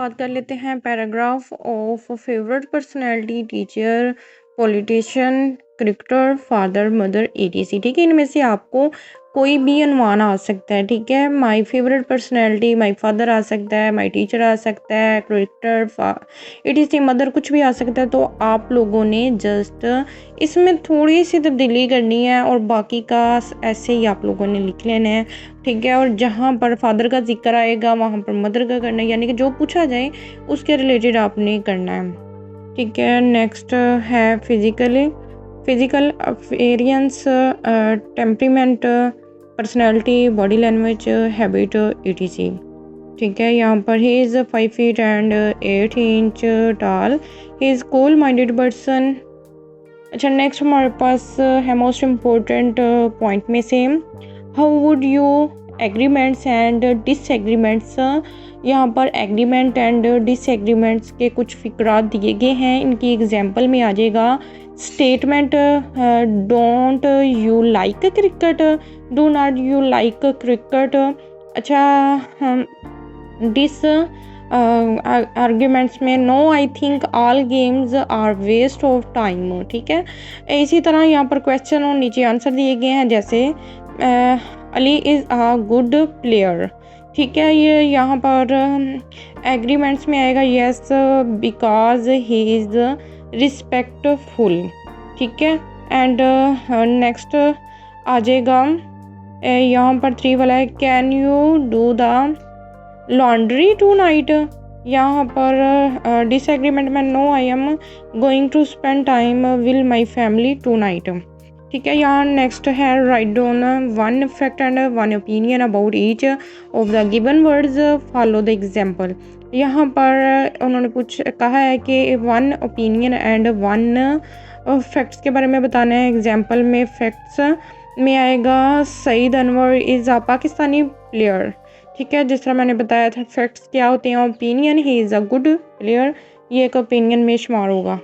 बात कर लेते हैं paragraph of favourite personality, teacher, politician, cricketer, father, mother, ETC. ठीक है, इनमें से आपको कोई भी अनुमान आ सकता है। ठीक है, my favourite personality, my father आ सकता है, माय टीचर आ सकता है, क्रिकेटर, एटीसी, मदर, कुछ भी आ सकता है। तो आप लोगों ने जस्ट इसमें थोड़ी सी तब्दीली करनी है और बाकी का ऐसे ही आप लोगों ने लिख लेना है। ठीक है, और जहाँ पर फादर का जिक्र आएगा वहाँ पर मदर का करना है, यानी कि जो पूछा जाए उसके रिलेटेड आपने करना है। ठीक है, नेक्स्ट है physical appearance, temperament, personality, body language, habit, etc. ठीक है, यहाँ पर he is 5 feet and 8 inch tall, he is cool minded person. अच्छा, नेक्स्ट हमारे पास है मोस्ट इम्पोर्टेंट पॉइंट में से how would you agreements and disagreements. यहाँ पर एग्रीमेंट एंड डिसएग्रीमेंट्स के कुछ फिक्रात दिए गए हैं, इनकी एग्जांपल में आ जाएगा statement don't you like cricket, do not you like cricket. अच्छा, डिस आर्ग्यूमेंट्स में no I think all games are waste of time. ठीक है, इसी तरह यहाँ पर क्वेश्चन और नीचे आंसर दिए गए हैं, जैसे Ali is a good player. ठीक है, ये यहाँ पर एग्रीमेंट्स में आएगा yes because he is respectful. ठीक है, एंड नेक्स्ट आ जाएगा यहाँ पर 3 वाला है can you do the laundry tonight. यहाँ पर डिसएग्रीमेंट में no I am going to spend time will my family tonight. ठीक है, यहाँ नेक्स्ट है right down 1 fact and 1 opinion about each of the given words, follow the example. यहाँ पर उन्होंने कहा है कि 1 ओपिनियन एंड 1 फैक्ट्स के बारे में बताना है। एग्जाम्पल में फैक्ट्स में आएगा Saeed Anwar is a Pakistani player. ठीक है, जिस तरह मैंने बताया था फैक्ट्स क्या होते हैं। Opinion he is a good player, ये एक ओपिनियन में शुमार होगा।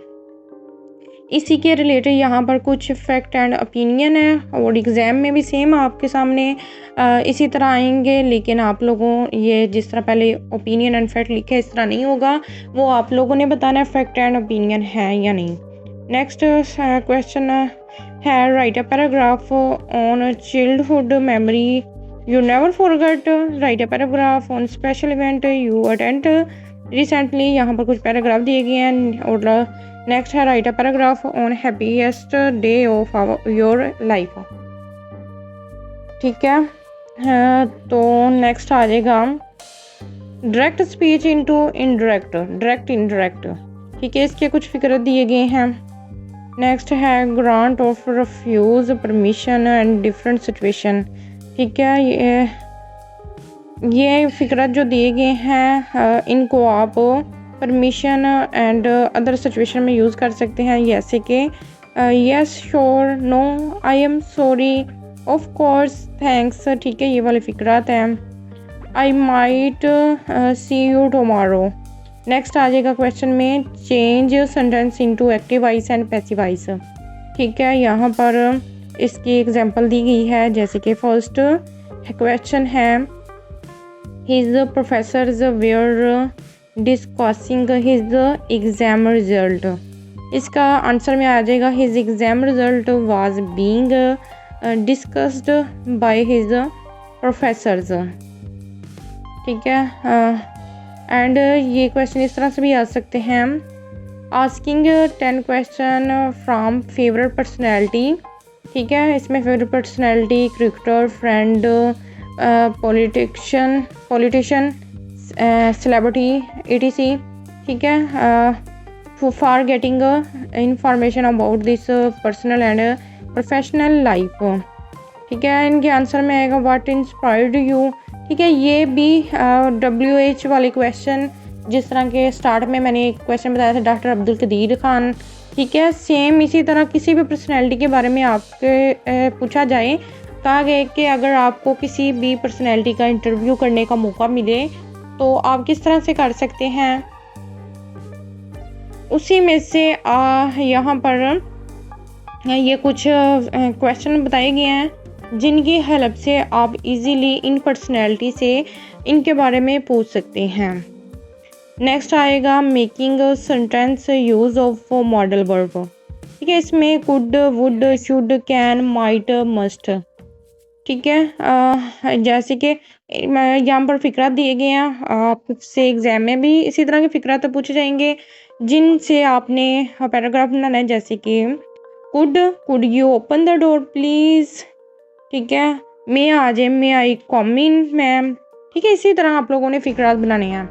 इसी के रिलेटेड यहाँ पर कुछ फैक्ट एंड ओपिनियन है और एग्ज़ाम में भी सेम आपके सामने इसी तरह आएंगे, लेकिन आप लोगों ये जिस तरह पहले ओपिनियन एंड फैक्ट लिखे इस तरह नहीं होगा, वो आप लोगों ने बताना है फैक्ट एंड ओपिनियन है या नहीं। नेक्स्ट क्वेश्चन है right a paragraph on childhood memory you never forget, right a paragraph on special event you attend recently. यहाँ पर कुछ पैराग्राफ दिए गए हैं। और नेक्स्ट है right a paragraph on happiest day of your life. ठीक है, तो नेक्स्ट आ जाएगा direct speech into indirect, direct indirect. ठीक है, इसके कुछ फिक्र दिए गए हैं। नेक्स्ट है grant of refuse permission and different situation. ठीक है, ये फिक्र जो दिए गए हैं इनको आप परमिशन एंड अदर सिचुएशन में यूज़ कर सकते हैं, जैसे कि yes, sure, no, I am sorry, of course, thanks. ठीक है, ये वाले फिक्रात हैं। I might see you tomorrow. Next आ जाएगा क्वेश्चन में change sentence into active voice and passive voice. ठीक है, यहाँ पर इसकी एग्जांपल दी गई है, जैसे कि फर्स्ट क्वेश्चन है his professors were discussing his exam result. इसका आंसर में आ जाएगा his exam result was being discussed by his professors. ठीक है, एंड ये क्वेश्चन इस तरह से भी आ सकते हैं asking 10 question from favourite personality. ठीक है, इसमें favourite personality, cricketer, friend, politician, celebrity, etc. ठीक है, for getting information about this personal and professional life. ठीक है, इनके आंसर में आएगा व्हाट इंस्पायर्ड यू। ठीक है, ये भी WH वाले क्वेश्चन, जिस तरह के स्टार्ट में मैंने एक क्वेश्चन बताया था डॉक्टर अब्दुल कदीर खान। ठीक है, सेम इसी तरह किसी भी पर्सनैलिटी के बारे में आपके पूछा जाए, कहा गया कि अगर आपको किसी भी पर्सनैलिटी का इंटरव्यू करने का मौका मिले तो आप किस तरह से कर सकते हैं। उसी में से यहाँ पर ये कुछ क्वेश्चन बताए गए हैं जिनकी हेल्प से आप इजीली इन पर्सनैलिटी से इनके बारे में पूछ सकते हैं। नेक्स्ट आएगा making sentence use of modal verb. ठीक है, इसमें could, would, should, can, might, must. ठीक है, जैसे कि यहाँ पर फ़िक्रा दिए गए हैं, आपसे एग्ज़ाम में भी इसी तरह के फ़िक्रा तो पूछे जाएंगे जिनसे आपने पैराग्राफ बनाना है। जैसे कि could you open the door please. ठीक है, मे आ जाए, मे आई कम इन मैम। ठीक है, इसी तरह आप लोगों ने फ़िक्रात बनाने हैं।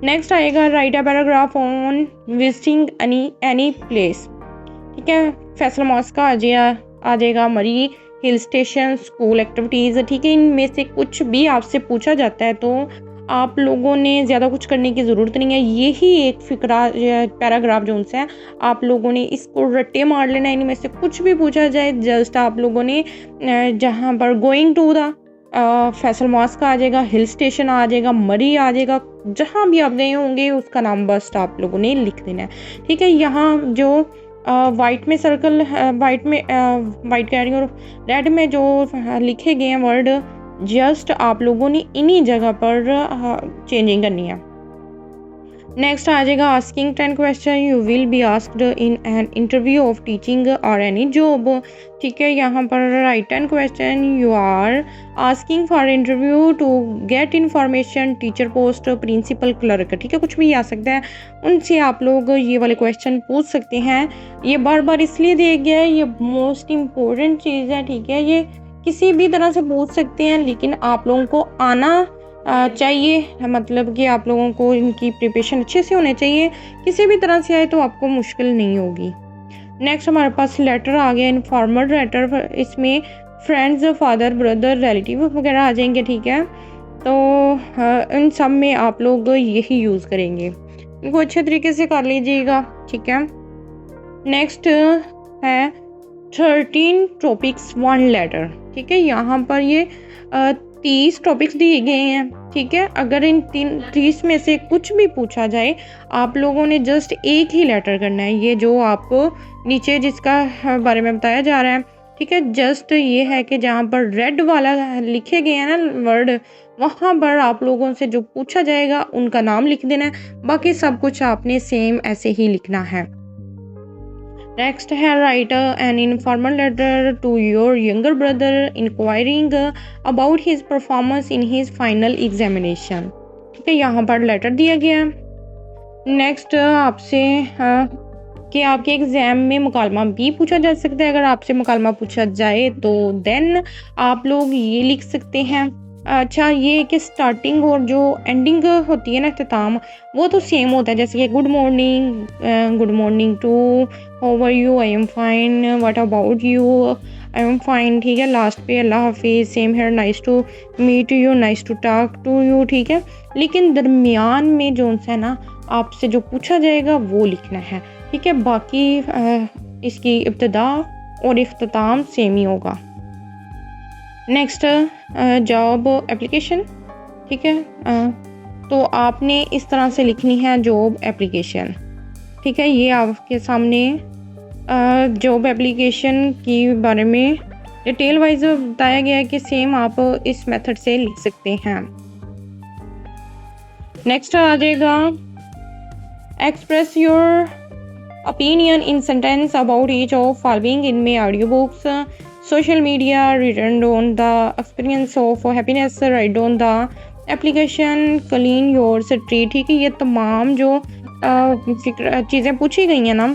नेक्स्ट आएगा right a paragraph on visiting any place. ठीक है, फैसल मॉस्क आ जाएगा, मरी हिल स्टेशन, स्कूल एक्टिविटीज़। ठीक है, इनमें से कुछ भी आपसे पूछा जाता है तो आप लोगों ने ज़्यादा कुछ करने की ज़रूरत नहीं है। यही एक फ़िक्रा पैराग्राफ जो उनसे है, आप लोगों ने इसको रट्टे मार लेना। इनमें से कुछ भी पूछा जाए, जस्ट आप लोगों ने जहाँ पर going to the Faisal mosque आ जाएगा, हिल स्टेशन आ जाएगा, मरी आ जाएगा, जहाँ भी आप गए होंगे उसका नाम बस आप लोगों ने लिख देना है। ठीक है, यहाँ जो वाइट में सर्कल, वाइट कह रही हूँ, रेड में जो लिखे गए हैं वर्ड, जस्ट आप लोगों ने इन्हीं जगह पर चेंजिंग करनी है। नेक्स्ट आ जाएगा asking 10 question you will be asked in an interview of teaching और एनी जॉब। ठीक है, यहाँ पर right 10 question you are asking for interview to get information, teacher post, principal, clerk. ठीक है, कुछ भी आ सकता है, उनसे आप लोग ये वाले क्वेश्चन पूछ सकते हैं। ये बार बार इसलिए दिया गया है, ये मोस्ट इम्पोर्टेंट चीज़ है। ठीक है, ये किसी भी तरह से पूछ सकते हैं, लेकिन आप लोगों को आना चाहिए, मतलब कि आप लोगों को इनकी प्रिपरेशन अच्छे से होने चाहिए। किसी भी तरह से आए तो आपको मुश्किल नहीं होगी। नेक्स्ट हमारे पास लेटर आ गया, इनफॉर्मल लेटर। इसमें फ्रेंड्स, फादर, ब्रदर, रिलेटिव वगैरह आ जाएंगे। ठीक है, तो इन सब में आप लोग यही यूज़ करेंगे, इनको अच्छे तरीके से कर लीजिएगा। ठीक है, नेक्स्ट है 13 टॉपिक्स 1 लेटर। ठीक है, यहाँ पर ये 30 टॉपिक्स दिए गए हैं। ठीक है, अगर इन 30 में से कुछ भी पूछा जाए, आप लोगों ने जस्ट एक ही लेटर करना है। ये जो आपको नीचे जिसका बारे में बताया जा रहा है, ठीक है, जस्ट ये है कि जहाँ पर रेड वाला लिखे गए हैं ना वर्ड, वहाँ पर आप लोगों से जो पूछा जाएगा उनका नाम लिख देना है। बाकी सब कुछ आपने सेम ऐसे ही लिखना है। नेक्स्ट है write an informal letter to your younger brother inquiring about his performance in his final examination. ठीक है, यहाँ पर लेटर दिया गया है। नेक्स्ट आपसे कि आपके एग्ज़ाम में मुकालमा भी पूछा जा सकता है। अगर आपसे मुकालमा पूछा जाए तो देन आप लोग ये लिख सकते हैं। अच्छा, ये कि स्टार्टिंग और जो एंडिंग होती है ना, इख्तिताम, वो तो सेम होता है। जैसे कि good morning to, how are you, I am fine, what about you, I am fine. ठीक है, लास्ट पे अल्लाह हाफिज़, same here, nice to meet you, nice to talk to you. ठीक है, लेकिन दरमियान में जो है ना, आपसे जो पूछा जाएगा वो लिखना है। ठीक है, बाकी इसकी इब्तिदा और इख्तिताम सेम ही होगा। Next job application. ठीक है, तो आपने इस तरह से लिखनी है जॉब एप्लीकेशन। ठीक है, ये आपके सामने जॉब एप्लीकेशन के बारे में डिटेल वाइज बताया गया है कि सेम आप इस मेथड से लिख सकते हैं। नेक्स्ट आ जाएगा express your opinion in sentence about each of following इनमें audio books, social media, return on the experience of happiness, right on the application, clean your street. ठीक है, ये तमाम जो चीज़ें पूछी गई हैं ना,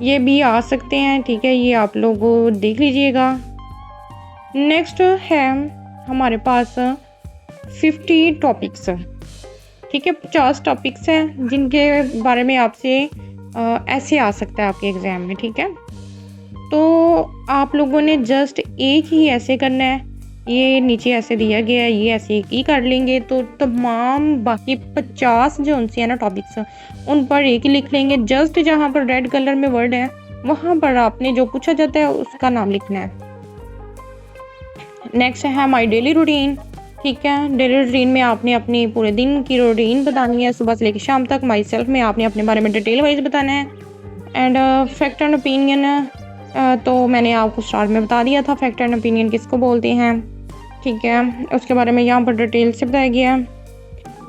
ये भी आ सकते हैं। ठीक है, ये आप लोग देख लीजिएगा। नेक्स्ट है हमारे पास 50 टॉपिक्स। ठीक है, 50 टॉपिक्स हैं जिनके बारे में आपसे ऐसे आ सकता है आपके एग्ज़ाम में। ठीक है, तो आप लोगों ने जस्ट एक ही ऐसे करना है। ये नीचे ऐसे दिया गया है, ये ऐसे ही कर लेंगे तो तमाम बाकी 50 जो उनसे है ना टॉपिक्स, उन पर एक ही लिख लेंगे। जस्ट जहाँ पर रेड कलर में वर्ड है, वहाँ पर आपने जो पूछा जाता है उसका नाम लिखना है। नेक्स्ट है माई डेली रूटीन। ठीक है, डेली रूटीन में आपने अपनी पूरे दिन की रूटीन बतानी है, सुबह से लेकर शाम तक। माई सेल्फ में आपने अपने बारे में डिटेल वाइज बताना है। एंड फैक्ट एंड ओपिनियन, तो मैंने आपको स्टार्ट में बता दिया था फैक्ट एंड ओपिनियन किसको बोलते हैं। ठीक है, उसके बारे में यहाँ पर डिटेल से बताया गया है।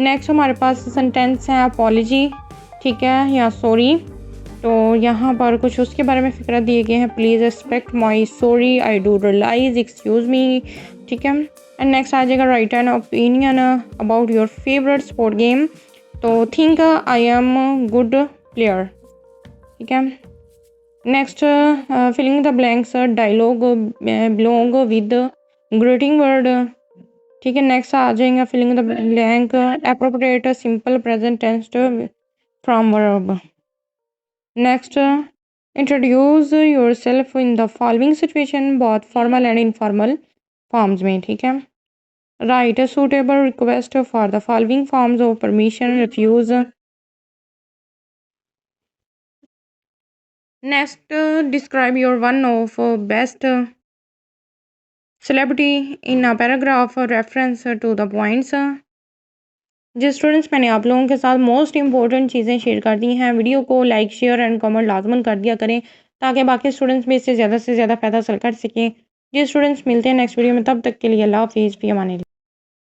नेक्स्ट हमारे पास सेंटेंस है अपॉलजी, ठीक है, या सॉरी। तो यहाँ पर कुछ उसके बारे में फ़िक्र दिए गए हैं। Please respect my sorry, I do realise, excuse me, ठीक है। एंड नेक्स्ट आ जाएगा write an opinion about your favourite sport game. तो think I am good player, ठीक है। Next filling the blanks dialogue belong with greeting word, ठीक है। Next आ जाएगा filling the blank appropriate simple present tense from verb. Next introduce yourself in the following situation, बहुत formal and informal forms में, ठीक है। Write suitable request for the following forms of permission, refuse. Next describe your one of best celebrity in a paragraph reference to the points. जिस students मैंने आप लोगों के साथ मोस्ट इंपॉर्टेंट चीज़ें शेयर कर दी हैं, वीडियो को लाइक शेयर एंड कमेंट लाजमन कर दिया करें ताकि बाकी स्टूडेंट्स भी इससे ज़्यादा से ज़्यादा फ़ायदा हासिल कर सकें। जी स्टूडेंट्स, मिलते हैं नेक्स्ट वीडियो में, तब तक के लिए अल्लाह हाफिज़, फ़ी अमानिल्लाह।